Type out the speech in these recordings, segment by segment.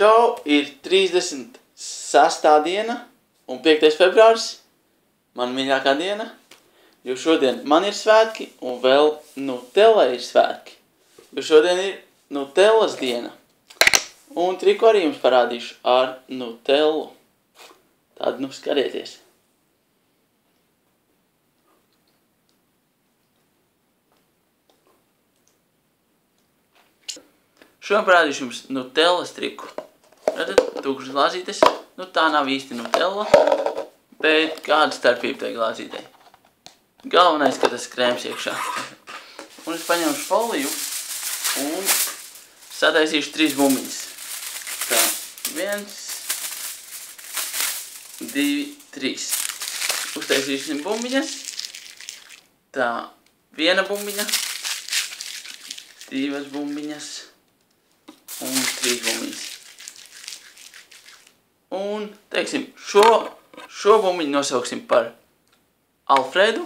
Čau, ir 36. diena un 5. februāris, man mīļākā diena, jo šodien man ir svētki un vēl Nutella ir svētki, jo šodien ir Nutellas diena. Un triku arī jums parādīšu ar Nutellu. Tad, skatieties. Šodien parādīšu jums Nutellas triku. Redzat, tūkstoši glāzītes. Nu, tā nav īsti Nutella, bet kāda starpība tai glāzītei. Galvenais, ka tas krēms iekšā. Un es paņemšu foliju un sataisīšu 3 bumbiņas. Tā, 1, 2, 3. Uztaisīsim bumbiņas. Tā, 1 bumbiņa, 2 bumbiņas un 3 bumbiņas. Un, teiksim, šo bumbiņu nosauksim par Alfredu,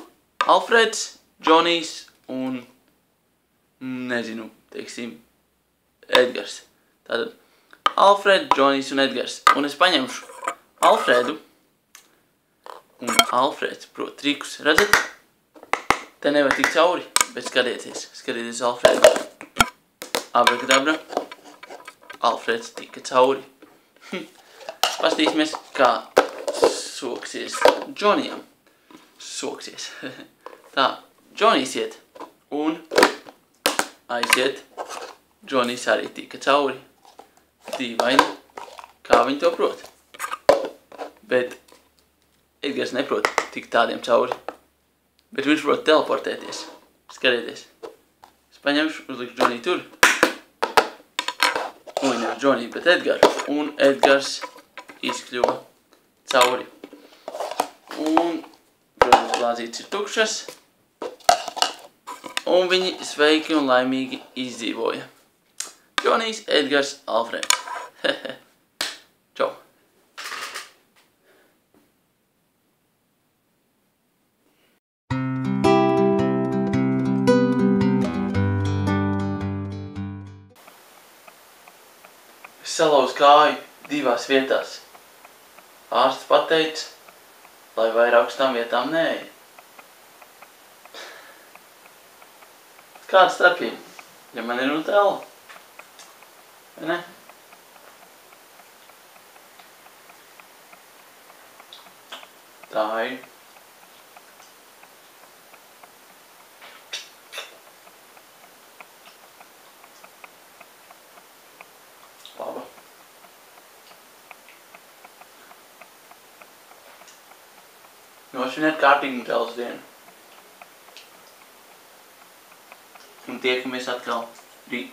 Alfreds, Džonijs un, nezinu, teiksim, Edgars. Tātad, Alfred, Džonijs un Edgars. Un es paņemšu Alfredu un Alfreds, prot, trikus. Redzat? Te nevar tikt cauri, bet skatieties. Skatieties Alfredu. Abrakadabra. Alfreds tika cauri. Pastīsimies, kā soksies Džonijam. Soksies. Tā, Džonijs iet un aiziet. Džonijs arī tika cauri. Dīvaini, kā viņi to prot. Bet Edgars neprot tik tādiem cauri. Bet viņš prot teleportēties. Skatieties. Es paņemšu, uzlikšu Džoniju tur. Un nevis Džoniju, bet Edgaru. Un Edgars izkļuva cauri. Un, protams, glāzītes ir tukšas. Un viņi sveiki un laimīgi izdzīvoja. Džonijs, Edgars, Alfreds. Čau. Es salauzu kāju 2 vietās. Ārsts pateica, lai vairāk uz tām vietām neej. Kāda starpība? Ja man ir Nutella? Vai ne? Tā ir. Laba. Nosviniet kārtīgi Nutellas dienu. Un tiekamies atkal rīt.